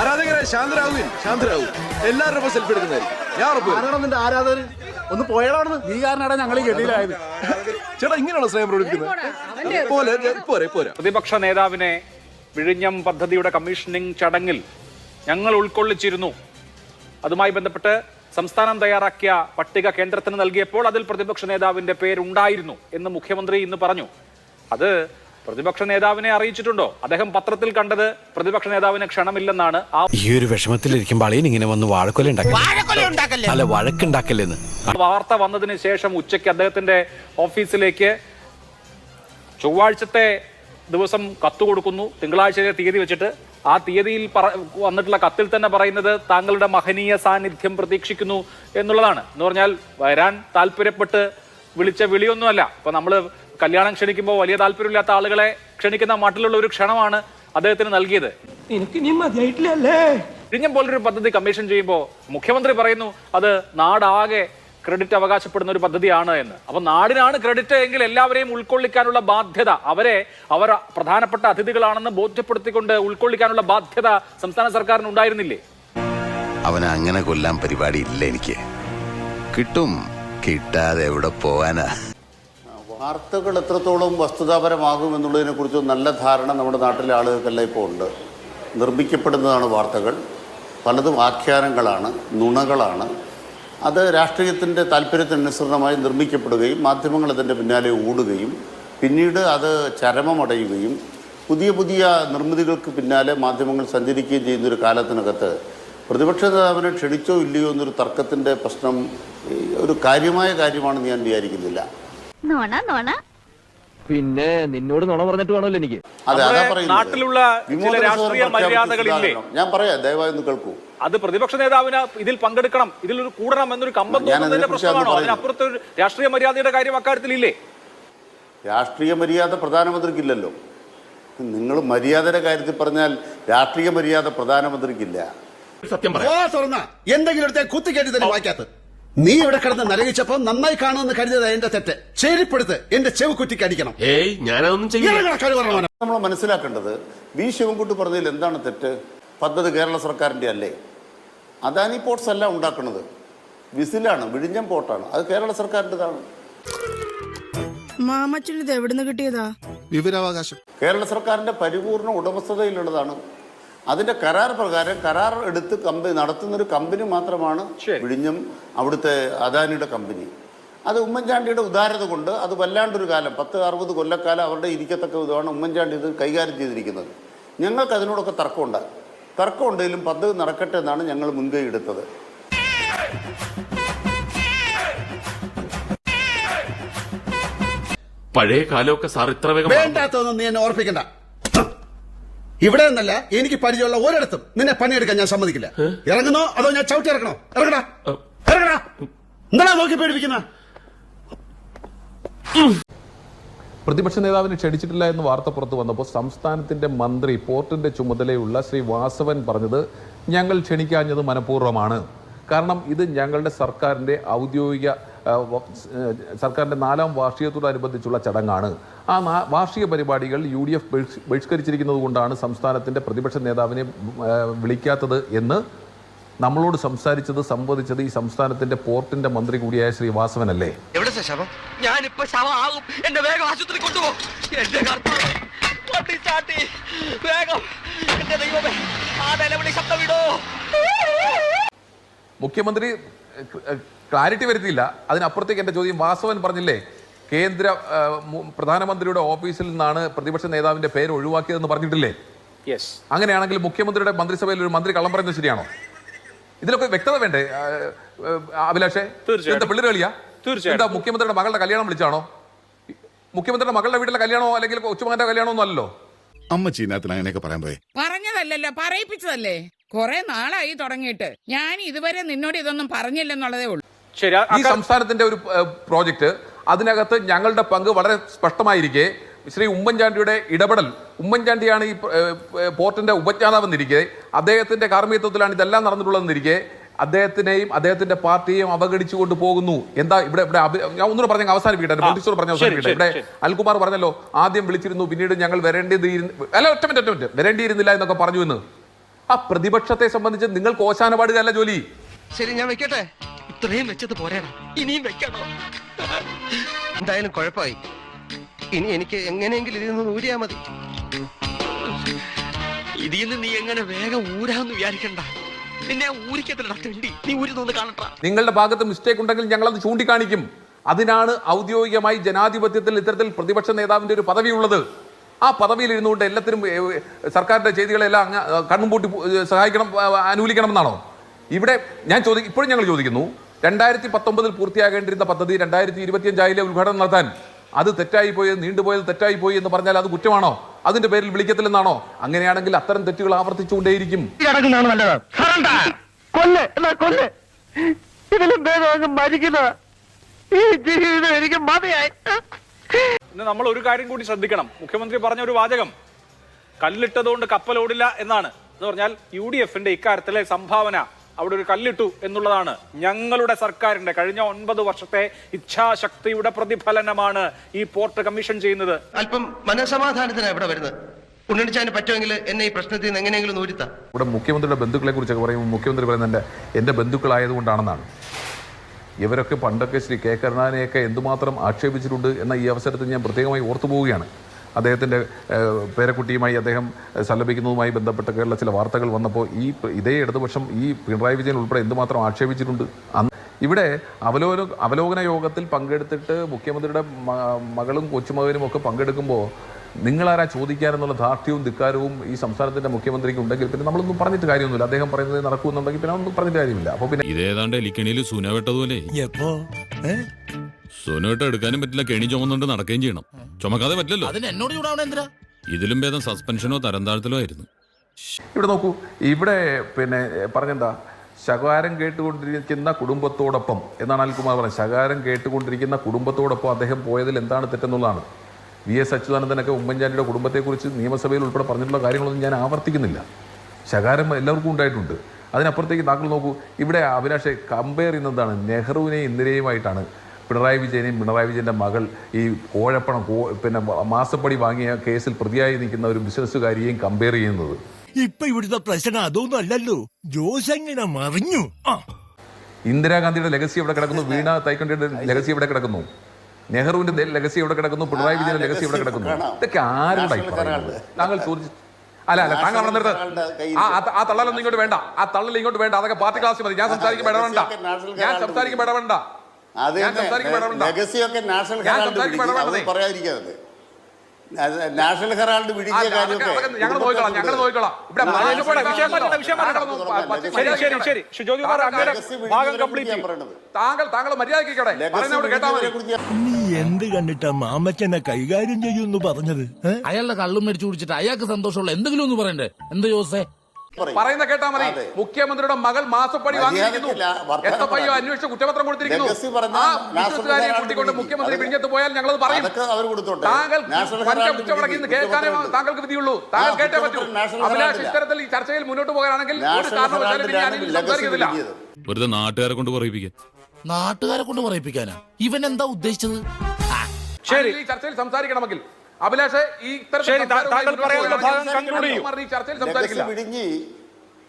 ആരാധകരെ ശാന്തരാകും. എല്ലാവരും സെൽഫി എടുക്കുന്നതായിരിക്കും. ഞാൻ ആരാധകർ ഒന്ന് പോയടാണ് നീ കാരണമാണ് ഞങ്ങൾ ഗതിയിലായത്. ചേട്ടാ ഇങ്ങനെയാണോ സ്നേഹം പ്രകടിപ്പിക്കുന്നത്? പോരെ. പ്രതിപക്ഷ നേതാവിനെ വിഴിഞ്ഞം പദ്ധതിയുടെ കമ്മീഷനിങ് ചടങ്ങിൽ ഞങ്ങൾ ഉൾക്കൊള്ളിച്ചിരുന്നു. അതുമായി ബന്ധപ്പെട്ട് സംസ്ഥാനം തയ്യാറാക്കിയ പട്ടിക കേന്ദ്രത്തിന് നൽകിയപ്പോൾ അതിൽ പ്രതിപക്ഷ നേതാവിന്റെ പേരുണ്ടായിരുന്നു എന്ന് മുഖ്യമന്ത്രി ഇന്ന് പറഞ്ഞു. അത് പ്രതിപക്ഷ നേതാവിനെ അറിയിച്ചിട്ടുണ്ടോ? അദ്ദേഹം പത്രത്തിൽ കണ്ടത് പ്രതിപക്ഷ നേതാവിന് ക്ഷണമില്ലെന്നാണ്. ഈ ഒരു വിഷമത്തിലിരിക്കുമ്പോൾ ഇങ്ങനെ വന്ന് വഴക്കുണ്ടാക്കല്ലെന്ന് വാർത്ത വന്നതിന് ശേഷം ഉച്ചയ്ക്ക് അദ്ദേഹത്തിന്റെ ഓഫീസിലേക്ക് ചൊവ്വാഴ്ചത്തെ ദിവസം കത്ത് കൊടുക്കുന്നു. തിങ്കളാഴ്ചയിലെ തീയതി വെച്ചിട്ട് ആ തീയതിയിൽ വന്നിട്ടുള്ള കത്തിൽ തന്നെ പറയുന്നത് താങ്കളുടെ മഹനീയ സാന്നിധ്യം പ്രതീക്ഷിക്കുന്നു എന്നുള്ളതാണ്. എന്ന് പറഞ്ഞാൽ വരാൻ താല്പര്യപ്പെട്ട് വിളിച്ച വിളിയൊന്നുമല്ല. ഇപ്പൊ നമ്മള് കല്യാണം ക്ഷണിക്കുമ്പോൾ വലിയ താല്പര്യമില്ലാത്ത ആളുകളെ ക്ഷണിക്കുന്ന മട്ടിലുള്ള ഒരു ക്ഷണമാണ് അദ്ദേഹത്തിന് നൽകിയത്. വിഴിഞ്ഞം പോലൊരു പദ്ധതി കമ്മീഷൻ ചെയ്യുമ്പോൾ മുഖ്യമന്ത്രി പറയുന്നു അത് നാടാകെ ക്രെഡിറ്റ് അവകാശപ്പെടുന്ന ഒരു പദ്ധതിയാണ് എന്ന്. അപ്പൊ നാടിനാണ് ക്രെഡിറ്റ് എങ്കിൽ എല്ലാവരെയും ഉൾക്കൊള്ളിക്കാനുള്ള ബാധ്യത, അവർ പ്രധാനപ്പെട്ട അതിഥികളാണെന്ന് ബോധ്യപ്പെടുത്തിക്കൊണ്ട് ഉൾക്കൊള്ളിക്കാനുള്ള ബാധ്യത സംസ്ഥാന സർക്കാരിന് ഉണ്ടായിരുന്നില്ലേ? അവനെ അങ്ങനെ കൊല്ലാൻ പരിപാടി ഇല്ല. എനിക്ക് കിട്ടാതെ എവിടെ പോവാനാ? വാർത്തകൾ എത്രത്തോളം വസ്തുതാപരമാകും എന്നുള്ളതിനെ കുറിച്ച് നല്ല ധാരണ നമ്മുടെ നാട്ടിലെ ആളുകൾക്കെല്ലാം ഇപ്പോൾ ഉണ്ട്. നിർമ്മിക്കപ്പെടുന്നതാണ് വാർത്തകൾ, പലതും ആഖ്യാനങ്ങളാണ്, നുണകളാണ്. അത് രാഷ്ട്രീയത്തിൻ്റെ താല്പര്യത്തിനനുസൃതമായി നിർമ്മിക്കപ്പെടുകയും മാധ്യമങ്ങൾ അതിൻ്റെ പിന്നാലെ ഓടുകയും പിന്നീട് അത് ചരമമടയുകയും പുതിയ നിർമ്മിതികൾക്ക് പിന്നാലെ മാധ്യമങ്ങൾ സഞ്ചരിക്കുകയും ചെയ്യുന്നൊരു കാലത്തിനകത്ത് പ്രതിപക്ഷ നേതാവിനെ ക്ഷണിച്ചോ ഇല്ലയോ എന്നൊരു തർക്കത്തിൻ്റെ പ്രശ്നം ഒരു കാര്യമായ കാര്യമാണെന്ന് ഞാൻ വിചാരിക്കുന്നില്ല. പിന്നെ നിന്നോട് നുണ പറഞ്ഞിട്ട് വേണമല്ലോ എനിക്ക്. നാട്ടിലുള്ള ചില രാഷ്ട്രീയ മര്യാദകളില്ലേ? ഞാൻ പറയാം, ദയവായി ഒന്ന് കേൾക്കൂ. അത് പ്രതിപക്ഷ നേതാവിന് ഇതിൽ പങ്കെടുക്കണം, ഇതിലൊരു കൂടണം എന്നൊരു കമ്പം തോന്നുന്നതിന്റെ പ്രശ്നമാണോ? അതിനപ്പുറത്ത് ഒരു രാഷ്ട്രീയ മര്യാദയുടെ കാര്യം അക്കാര്യത്തിലില്ലേ? രാഷ്ട്രീയ മര്യാദ പ്രധാനമന്ത്രിക്കില്ലല്ലോ. നിങ്ങൾ മര്യാദയുടെ കാര്യത്തിൽ പറഞ്ഞാൽ രാഷ്ട്രീയ മര്യാദ പ്രധാനമന്ത്രിക്കില്ല. സത്യം പറയാം, എന്തെങ്കിലും എടുത്താൽ കുത്തിക്കേട്ടി തന്നെ വായിക്കാത്ത നീ ഇവിടെ കിടന്ന് നരകിച്ചപ്പോ നന്നായി കാണുമെന്ന് കരുതിയത് എന്റെ തെറ്റ്. ചേരിപ്പെടുത്ത് എന്റെ ചെവ് കുറ്റിക്ക് അടിക്കണം. ഞാനതൊന്നും ചെയ്യാൻ. നമ്മൾ മനസ്സിലാക്കേണ്ടത് വി ശിവൻകുട്ടി പറഞ്ഞതിൽ എന്താണ് തെറ്റ്? പദ്ധതി കേരള സർക്കാരിന്റെ അല്ലേ? അദാനി പോർട്സ് അല്ല ഉണ്ടാക്കുന്നത്, വിസിലാണ്, വിഴിഞ്ഞം പോർട്ടാണ്. അത് കേരള സർക്കാരിൻ്റെതാണ്. മാമച്ചനിത് എവിടുന്ന് കിട്ടിയതാ? വിവരാവകാശം കേരള സർക്കാരിന്റെ പരിപൂർണ ഉടമസ്ഥതയിലുള്ളതാണ്. അതിന്റെ കരാർ പ്രകാരം കരാർ എടുത്ത് നടത്തുന്നൊരു കമ്പനി മാത്രമാണ് വിഴിഞ്ഞം, അവിടുത്തെ അദാനിയുടെ കമ്പനി. അത് ഉമ്മൻചാണ്ടിയുടെ ഉദാരത കൊണ്ട് അത് വല്ലാണ്ടൊരു കാലം 10-60 കൊല്ലക്കാലം അവരുടെ ഇരിക്കത്തക്ക വിധമാണ് ഉമ്മൻചാണ്ടി ഇത് കൈകാര്യം ചെയ്തിരിക്കുന്നത്. ഞങ്ങൾക്ക് അതിനോടൊക്കെ തർക്കമുണ്ടെങ്കിലും പദ്ധതി നടക്കട്ടെ എന്നാണ് ഞങ്ങൾ മുൻകൈ എടുത്തത്. പഴയ കാലമൊക്കെ സാർ ഇത്ര വേഗം വേണ്ടാത്തൊന്നും നീ എന്നെ ഓർപ്പിക്കണ്ട. ഇവിടെ നിന്നല്ല എനിക്ക് പരിചയമുള്ള ഒരിടത്തും നിന്നെ പണിയെടുക്കാൻ ഞാൻ സമ്മതിക്കില്ല. ഇറങ്ങുന്നോ അതോ ഞാൻ ചവിട്ടി ഇറങ്ങണോ? ഇറങ്ങടാ. എന്താ നോക്കി പേടിപ്പിക്കുന്ന? പ്രതിപക്ഷ നേതാവിനെ ക്ഷണിച്ചിട്ടില്ല എന്ന് വാർത്ത പുറത്തു വന്നപ്പോൾ സംസ്ഥാനത്തിന്റെ മന്ത്രി പോർട്ടിന്റെ ചുമതലയുള്ള ശ്രീ വാസവൻ പറഞ്ഞത് ഞങ്ങൾ ക്ഷണിക്കാഞ്ഞത് മനഃപൂർവ്വമാണ്. കാരണം ഇത് ഞങ്ങളുടെ സർക്കാരിന്റെ ഔദ്യോഗിക സർക്കാരിന്റെ 4ാം വാർഷികത്തോടനുബന്ധിച്ചുള്ള ചടങ്ങാണ്. ആ വാർഷിക പരിപാടികൾ UDF ബഹിഷ്കരിച്ചിരിക്കുന്നത് കൊണ്ടാണ് സംസ്ഥാനത്തിന്റെ പ്രതിപക്ഷ നേതാവിനെ വിളിക്കാത്തത് എന്ന് നമ്മളോട് സംവദിച്ചത് ഈ സംസ്ഥാനത്തിന്റെ പോർട്ടിന്റെ മന്ത്രി കൂടിയായ ശ്രീ വാസവനല്ലേ? മുഖ്യമന്ത്രി ക്ലാരിറ്റി വരുത്തിയില്ല. അതിനപ്പുറത്തേക്ക് എന്റെ ചോദ്യം, വാസവൻ പറഞ്ഞില്ലേ കേന്ദ്ര പ്രധാനമന്ത്രിയുടെ ഓഫീസിൽ നിന്നാണ് പ്രതിപക്ഷ നേതാവിന്റെ പേര് ഒഴിവാക്കിയതെന്ന് പറഞ്ഞിട്ടില്ലേ? അങ്ങനെയാണെങ്കിൽ മുഖ്യമന്ത്രിയുടെ മന്ത്രിസഭയിൽ ഒരു മന്ത്രി കള്ളം പറയുന്നത് ശരിയാണോ? ഇതിലൊക്കെ വ്യക്തത വേണ്ടേ അഭിലാഷേ? എന്താ പിള്ളേർ കളിയാ? എന്താ മുഖ്യമന്ത്രിയുടെ മകളുടെ കല്യാണം വിളിച്ചാണോ? മുഖ്യമന്ത്രിയുടെ മകളുടെ വീട്ടിലെ കല്യാണമോ അല്ലെങ്കിൽ കൊച്ചുമകന്റെ കല്യാണമോ ഒന്നും അല്ലല്ലോ. അങ്ങനെയൊക്കെ പറയാൻ പോയി പറഞ്ഞതല്ലല്ലോ, പറയിപ്പിച്ചതല്ലേ. കുറെ നാളായി തുടങ്ങിയിട്ട്. ഞാൻ ഇതുവരെ നിന്നോട് ഇതൊന്നും പറഞ്ഞില്ലെന്നുള്ളതേ ഉള്ളൂ. ഈ സംസ്ഥാനത്തിന്റെ ഒരു പ്രോജക്റ്റ്, അതിനകത്ത് ഞങ്ങളുടെ പങ്ക് വളരെ സ്പഷ്ടമായിരിക്കെ ശ്രീ ഉമ്മൻചാണ്ടിയുടെ ഇടപെടൽ, ഉമ്മൻചാണ്ടിയാണ് ഈ പോർട്ടിന്റെ ഉപജ്ഞാതാവെന്നിരിക്കെ, അദ്ദേഹത്തിന്റെ കാർമ്മികത്വത്തിലാണ് ഇതെല്ലാം നടന്നിട്ടുള്ളതെന്നിരിക്കെ അദ്ദേഹത്തിനെയും അദ്ദേഹത്തിന്റെ പാർട്ടിയെയും അവഗണിച്ചുകൊണ്ട് പോകുന്നു. എന്താ ഇവിടെ ഞാൻ ഒന്നുകൂടെ പറഞ്ഞ അവസാനിപ്പിക്കട്ടെ, പൊളിറ്റിക്സോട് പറഞ്ഞ അവസാനിപ്പിക്കട്ടെ. ഇവിടെ അൽകുമാർ പറഞ്ഞല്ലോ ആദ്യം വിളിച്ചിരുന്നു, പിന്നീട് ഞങ്ങൾ വരേണ്ടിയിരുന്നില്ല എന്നൊക്കെ പറഞ്ഞു എന്ന്. ആ പ്രതിപക്ഷത്തെ സംബന്ധിച്ച് നിങ്ങൾക്ക് ഓശാന പാടുകയല്ല ജോലി. ശരി, ഞാൻ വെക്കട്ടെ. ഇത്രയും വെച്ചത് പോരാടാ, ഇനിയും വെക്കണോ? എന്തായാലും കുഴപ്പമായി. ഇനി എനിക്ക് എങ്ങനെയെങ്കിലും ഇതിൽ നിന്ന് ഊരിയാ മതി. ഇതിൽ നിന്ന് നീ എങ്ങനെ വേഗം ഊരാന്ന് വിചാരിക്കണ്ട. നിന്നെ ഊരിക്കത്തില്ല തെണ്ടി, നീ ഊരുന്നൊന്ന് കാണട്ടാ. നിങ്ങളുടെ ഭാഗത്ത് മിസ്റ്റേക്ക് ഉണ്ടെങ്കിൽ ഞങ്ങളത് ചൂണ്ടിക്കാണിക്കും. അതിനാണ് ഔദ്യോഗികമായി ജനാധിപത്യത്തിൽ ഇത്തരത്തിൽ പ്രതിപക്ഷ നേതാവിന്റെ ഒരു പദവി ഉള്ളത്. ആ പദവിയിൽ ഇരുന്നുകൊണ്ട് എല്ലാത്തിനും സർക്കാരിന്റെ ചെയ്തികളെല്ലാം കണ്ണും പൂട്ടി സഹായിക്കണം, അനുകൂലിക്കണമെന്നാണോ? ഇവിടെ ഞാൻ ഇപ്പോഴും ഞങ്ങൾ ചോദിക്കുന്നു, 2019 പൂർത്തിയാകേണ്ടിരുന്ന പദ്ധതി 2025 ഉദ്ഘാടനം നടത്താൻ അത് തെറ്റായി പോയി, നീണ്ടുപോയത് തെറ്റായി പോയി എന്ന് പറഞ്ഞാൽ അത് കുറ്റമാണോ? അതിന്റെ പേരിൽ വിളിക്കത്തില്ലെന്നാണോ? അങ്ങനെയാണെങ്കിൽ അത്തരം തെറ്റുകൾ ആവർത്തിച്ചുകൊണ്ടേയിരിക്കും. ഇന്ന് നമ്മൾ ഒരു കാര്യം കൂടി ശ്രദ്ധിക്കണം. മുഖ്യമന്ത്രി പറഞ്ഞ ഒരു വാചകം, കല്ലിട്ടതുകൊണ്ട് കപ്പലോടില്ല എന്നാണ്. എന്ന് പറഞ്ഞാൽ UDFന്റെ ഇക്കാര്യത്തിലെ സംഭാവന, അവിടെ ഒരു കല്ലിട്ടു എന്നുള്ളതാണ്. ഞങ്ങളുടെ സർക്കാരിന്റെ കഴിഞ്ഞ 9 വർഷത്തെ ഇച്ഛാശക്തിയുടെ പ്രതിഫലനമാണ് ഈ പോർട്ട് കമ്മീഷൻ ചെയ്യുന്നത്. അല്പം മനസമാധാനത്തിനാണ് ഇവിടെ വരുന്നത്. ഉണ്ണിച്ചാന് പറ്റുമെങ്കിൽ എന്നെ ഈ പ്രശ്നത്തിൽ നിന്ന് എങ്ങനെയെങ്കിലും ഊരുത്താം. ഇവിടെ മുഖ്യമന്ത്രിയുടെ ബന്ധുക്കളെ കുറിച്ചൊക്കെ പറയുമ്പോൾ മുഖ്യമന്ത്രി പറയുന്നത് എൻ്റെ ബന്ധുക്കളായതുകൊണ്ടാണെന്നാണ്. ഇവരൊക്കെ പണ്ടൊക്കെ ശ്രീ കെ കരുണാകരനെയൊക്കെ എന്തുമാത്രം ആക്ഷേപിച്ചിട്ടുണ്ട് എന്ന ഈ അവസരത്തിൽ ഞാൻ പ്രത്യേകമായി ഓർത്തു പോവുകയാണ്. അദ്ദേഹത്തിൻ്റെ പേരക്കുട്ടിയുമായി അദ്ദേഹം സല്ലപിക്കുന്നതുമായി ബന്ധപ്പെട്ട കേരള ചില വാർത്തകൾ വന്നപ്പോൾ ഇതേ ഇടതുപക്ഷം ഈ പിണറായി വിജയൻ ഉൾപ്പെടെ എന്തുമാത്രം ആക്ഷേപിച്ചിട്ടുണ്ട്. ഇവിടെ അവലോകന യോഗത്തിൽ പങ്കെടുത്തിട്ട് മുഖ്യമന്ത്രിയുടെ മകളും കൊച്ചുമകനും ഒക്കെ പങ്കെടുക്കുമ്പോൾ നിങ്ങളാരാ ചോദിക്കാനെന്നുള്ള ധാർഷ്ട്യവും ധിക്കാരവും ഈ സംസ്ഥാനത്തിന്റെ മുഖ്യമന്ത്രിക്ക് ഉണ്ടെങ്കിൽ പിന്നെ നമ്മളൊന്നും പറഞ്ഞിട്ട് കാര്യമൊന്നുമില്ല. അദ്ദേഹം പറയുന്നത് നടക്കുമെന്നുണ്ടെങ്കിൽ പിന്നെ ഒന്നും പറഞ്ഞിട്ട് കാര്യമില്ല. അപ്പോൾ പിന്നെ ഇതേതാണ്ട് എലിക്കണിയിൽ സൂന വെട്ടതുപോലെ സൂന വെട്ട എടുക്കാനും പറ്റില്ല, കെണി ചുമന്നുകൊണ്ട് നടക്കുകയും ചെയ്യണം. ചുമക്കാതെ പറ്റില്ലല്ലോ. ഇതിലും ഭേദം സസ്പെൻഷനോ തരംതാഴ്ത്തലോ ആയിരുന്നു. ഇവിടെ നോക്കൂ, ഇവിടെ പിന്നെ പറഞ്ഞെന്താ, ശകാരം കേട്ടുകൊണ്ടിരിക്കുന്ന കുടുംബത്തോടൊപ്പം എന്നാണ് അനിൽകുമാർ പറഞ്ഞത്. ശകാരം കേട്ടുകൊണ്ടിരിക്കുന്ന കുടുംബത്തോടൊപ്പം അദ്ദേഹം പോയതിൽ എന്താണ് തെറ്റെന്നുള്ളതാണ്. VS അച്യുതാനന്ദനൊക്കെ ഉമ്മൻചാണ്ടിയുടെ കുടുംബത്തെക്കുറിച്ച് നിയമസഭയിൽ ഉൾപ്പെടെ പറഞ്ഞിട്ടുള്ള കാര്യങ്ങളൊന്നും ഞാൻ ആവർത്തിക്കുന്നില്ല. ശകാരം എല്ലാവർക്കും ഉണ്ടായിട്ടുണ്ട്. അതിനപ്പുറത്തേക്ക് താങ്കൾ നോക്കൂ, ഇവിടെ അഭിലാഷെ കമ്പയർ ചെയ്യുന്നതാണ് നെഹ്റുവിനെയും ഇന്ദിരയുമായിട്ടാണ് പിണറായി വിജയനെയും പിണറായി വിജയൻ്റെ മകൾ ഈ കോഴപ്പണം പിന്നെ മാസപ്പടി വാങ്ങിയ കേസിൽ പ്രതിയായി നിൽക്കുന്ന ഒരു ബിസിനസ്സുകാരിയെയും കമ്പയർ ചെയ്യുന്നത്. ഇപ്പൊ ഇവിടുത്തെ പ്രശ്നം അതൊന്നും അല്ലല്ലോ, ജോസ് എങ്ങനെ മറിഞ്ഞു. ഇന്ദിരാഗാന്ധിയുടെ ലെഗസി എവിടെ കിടക്കുന്നു, വീണ തൈക്കണ്ടിയുടെ ലെഗസി എവിടെ കിടക്കുന്നു, നെഹ്റുവിന്റെ ലെഗസി എവിടെ കിടക്കുന്നു, പിണറായി വിജയന്റെ ലെഗസി എവിടെ കിടക്കുന്നു? ഇതൊക്കെ ആരുടെ താങ്കൾ ചോദിച്ചു? അല്ല താങ്കൾ അവിടെ നിർത്ത്. ആ തള്ളലൊന്നും ഇങ്ങോട്ട് വേണ്ട, ആ തള്ളൽ ഇങ്ങോട്ട് വേണ്ട. അതൊക്കെ പാർട്ടി ക്ലാസ് മതി. ഞാൻ സംസാരിക്കുമ്പോൾ ഇടവേണ്ട. നാഷണൽ ഹെറാൾഡ് വിഴുങ്ങിയ കാര്യമൊക്കെ ഞങ്ങൾ നോക്കിക്കോളാം. താങ്കൾ മര്യാദ നീ എന്ത് കണ്ടിട്ടാ മാമച്ചനെ കൈകാര്യം ചെയ്യുമെന്ന് പറഞ്ഞത്? അയാളുടെ കള്ളും മേടിച്ചു കുടിച്ചിട്ട് അയാൾക്ക് സന്തോഷമുള്ള എന്തെങ്കിലും ഒന്ന് പറയണ്ടേ? എന്ത് ജോസേ പറയുന്ന കേട്ടാ മതി. മുഖ്യമന്ത്രിയുടെ മകൾ മാസപ്പടി വാങ്ങിയിരിക്കുന്നു, SFI അന്വേഷിച്ച് കുറ്റപത്രം കൊടുത്തിരിക്കുന്നു. ആ ബിസിനസ്സുകാരിയെ കൂട്ടിക്കൊണ്ട് മുഖ്യമന്ത്രി വിഴിഞ്ഞത്ത് പോയാൽ ഞങ്ങളത് പറയും. താങ്കൾ കേൾക്കാനേ താങ്കൾക്ക് വിധിയുള്ളൂ. താങ്കൾ കേട്ടേ പറ്റൂ. അഭിലാഷ് ഇത്തരത്തിൽ ഈ ചർച്ചയിൽ മുന്നോട്ട് പോകാനാണെങ്കിൽ ഒരു കാരണവശാലും ഞാൻ സംസാരിക്കുന്നില്ല. വെറുതെ നാട്ടുകാരെ കൊണ്ട് പറയിപ്പിക്കാനാ ഇവൻ എന്താ ഉദ്ദേശിച്ചത്? ശരി, ഈ ചർച്ചയിൽ സംസാരിക്കണമെങ്കിൽ അഭിലാഷ് ഈ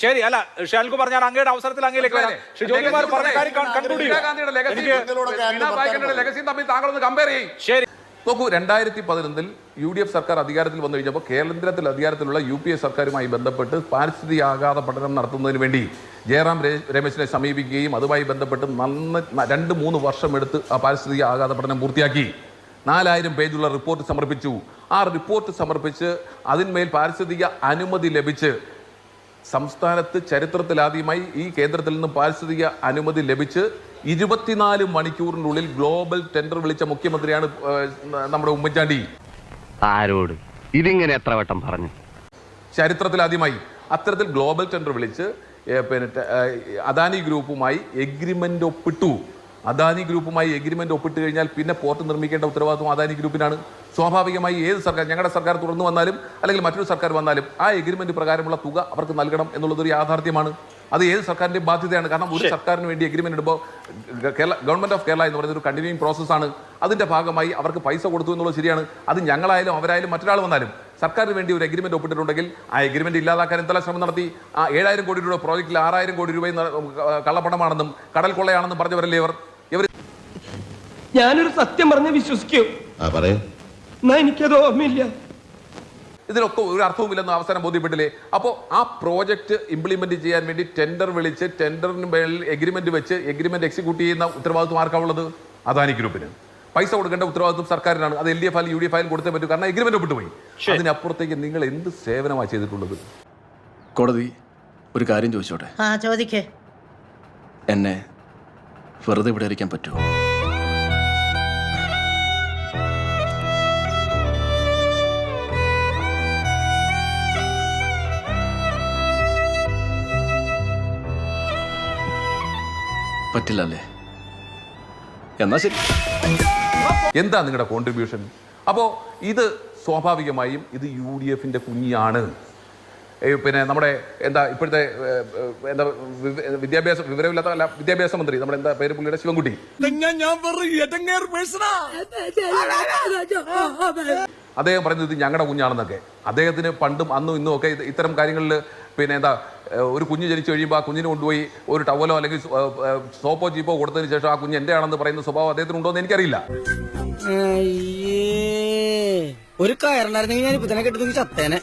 ശരി. അല്ല ഷാൽക്കു പറഞ്ഞാൽ അങ്ങയുടെ അവസരത്തിൽ അങ്ങയിലേക്ക് വരാം. ശരി, നോക്കൂ, 2011 UDF സർക്കാർ അധികാരത്തിൽ വന്നു കഴിഞ്ഞപ്പോൾ കേന്ദ്രത്തിൽ അധികാരത്തിലുള്ള UPA സർക്കാരുമായി ബന്ധപ്പെട്ട് പാരിസ്ഥിതിക ആഘാത പഠനം നടത്തുന്നതിന് വേണ്ടി ജയറാം രമേശിനെ സമീപിക്കുകയും അതുമായി ബന്ധപ്പെട്ട് 2-3 വർഷമെടുത്ത് ആ പാരിസ്ഥിതിക ആഘാത പഠനം പൂർത്തിയാക്കി 4000 പേജുള്ള റിപ്പോർട്ട് സമർപ്പിച്ചു. ആ റിപ്പോർട്ട് സമർപ്പിച്ച് അതിന്മേൽ പാരിസ്ഥിതിക അനുമതി ലഭിച്ച് സംസ്ഥാനത്ത് ചരിത്രത്തിലാദ്യമായി ഈ കേന്ദ്രത്തിൽ നിന്ന് പാരിസ്ഥിതിക അനുമതി ലഭിച്ച് 24 മണിക്കൂറിനുള്ളിൽ ഗ്ലോബൽ ടെൻഡർ വിളിച്ച മുഖ്യമന്ത്രിയാണ് നമ്മുടെ ഉമ്മൻചാണ്ടി. ആരോട് ഇതിങ്ങനെ എത്ര വട്ടം പറഞ്ഞു? ചരിത്രത്തിലാദ്യമായി അത്തരത്തിൽ ഗ്ലോബൽ ടെൻഡർ വിളിച്ച് പിന്നെ അദാനി ഗ്രൂപ്പുമായി എഗ്രിമെന്റ് ഒപ്പിട്ടു. അദാനി ഗ്രൂപ്പുമായി എഗ്രിമെന്റ് ഒപ്പിട്ട് കഴിഞ്ഞാൽ പിന്നെ പോർട്ട് നിർമ്മിക്കേണ്ട ഉത്തരവാദിത്വം അദാനി ഗ്രൂപ്പിനാണ്. സ്വാഭാവികമായി ഏത് സർക്കാർ, ഞങ്ങളുടെ സർക്കാർ തുടർന്ന് വന്നാലും അല്ലെങ്കിൽ മറ്റൊരു സർക്കാർ വന്നാലും ആ എഗ്രിമെന്റ് പ്രകാരമുള്ള തുക അവർക്ക് നൽകണം എന്നുള്ളതൊരു യാഥാർത്ഥ്യമാണ്. അത് ഏത് സർക്കാരിന്റെ ബാധ്യതയാണ്. കാരണം ഒരു സർക്കാരിന് വേണ്ടി എഗ്രിമെന്റ് ഇടുമ്പോൾ ഗവൺമെന്റ് ഓഫ് കേരള എന്ന് പറയുന്ന ഒരു കണ്ടിന്യൂയിങ് പ്രോസസ്സാണ്. അതിന്റെ ഭാഗമായി അവർക്ക് പൈസ കൊടുത്തു എന്നുള്ളത് ശരിയാണ്. അത് ഞങ്ങളായാലും അവരായാലും മറ്റൊരാൾ വന്നാലും സർക്കാരിന് വേണ്ടി ഒരു എഗ്രിമെന്റ് ഒപ്പിട്ടിട്ടുണ്ടെങ്കിൽ ആ എഗ്രിമെന്റ് ഇല്ലാതാക്കാൻ എന്തെല്ലാം ശ്രമം നടത്തി? ആ 7,000 കോടി രൂപ പ്രോജക്റ്റിൽ 6,000 കോടി രൂപയും കള്ളപ്പണമാണെന്നും കടൽ കൊള്ളയാണെന്നും പറഞ്ഞവരല്ലേ ഇവർ? ഞാനൊരു സത്യം പറഞ്ഞ് വിശ്വസിക്കൂ, എന്നാ എനിക്കത് ഓർമ്മയില്ല. ഇതിലൊക്കെ ഒരു അർത്ഥവുമില്ലെന്ന് അവസാനം ബോധ്യപ്പെട്ടില്ലേ? അപ്പോൾ ആ പ്രോജക്റ്റ് ഇംപ്ലിമെന്റ് ചെയ്യാൻ വേണ്ടി ടെൻഡർ വിളിച്ച് ടെൻഡറിന് മേളിൽ എഗ്രിമെന്റ് വെച്ച് എഗ്രിമെന്റ് എക്സിക്യൂട്ട് ചെയ്യുന്ന ഉത്തരവാദിത്വം ആർക്കാവുള്ളത്? അദാനി ഗ്രൂപ്പിന്. പൈസ കൊടുക്കേണ്ട ഉത്തരവാദിത്വം സർക്കാരിനാണ്. അത് LDF ആയാലും UDF ആയാലും കൊടുത്തേ പറ്റൂ, കാരണം എഗ്രിമെന്റ് ഒപ്പിട്ടുപോയി. അതിനപ്പുറത്തേക്ക് നിങ്ങൾ എന്ത് സേവനമാണ് ചെയ്തിട്ടുള്ളത്? കോടതി ഒരു കാര്യം ചോദിച്ചോട്ടെ? ചോദിക്കേ. എന്നെ വെറുതെ ഇവിടെ ഇരിക്കാൻ പറ്റുമോ? പറ്റില്ല അല്ലേ? എന്നാ ശരി. എന്താ നിങ്ങളുടെ കോൺട്രിബ്യൂഷൻ? അപ്പോൾ ഇത് സ്വാഭാവികമായും ഇത് UDFന്റെ കുഞ്ഞാണ്. പിന്നെ നമ്മുടെ എന്താ ഇപ്പോഴത്തെ എന്താ വിദ്യാഭ്യാസ മന്ത്രി, നമ്മുടെ എന്താ പേര് പുള്ളിയുടെ, ശിവൻകുട്ടി. അദ്ദേഹം പറയുന്നത് ഇത് ഞങ്ങളുടെ കുഞ്ഞാണെന്നൊക്കെ. അദ്ദേഹത്തിന് പണ്ടും അന്നും ഇന്നും ഒക്കെ ഇത്തരം കാര്യങ്ങളിൽ പിന്നെ എന്താ ഒരു കുഞ്ഞ് ജനിച്ചു കഴിയുമ്പോൾ ആ കുഞ്ഞിനെ കൊണ്ടുപോയി ഒരു ടവലോ അല്ലെങ്കിൽ സോപ്പോ ചീപ്പോ കൊടുത്തതിന് ശേഷം ആ കുഞ്ഞ് എൻ്റെ ആണെന്ന് പറയുന്ന സ്വഭാവം അദ്ദേഹത്തിന് ഉണ്ടോ എന്ന് എനിക്കറിയില്ല. ഒരു കയറുണ്ടായിരുന്നെങ്കിൽ ഞാൻ ഇപ്പൊ തന്നെ കെട്ടി ചത്തേനെ.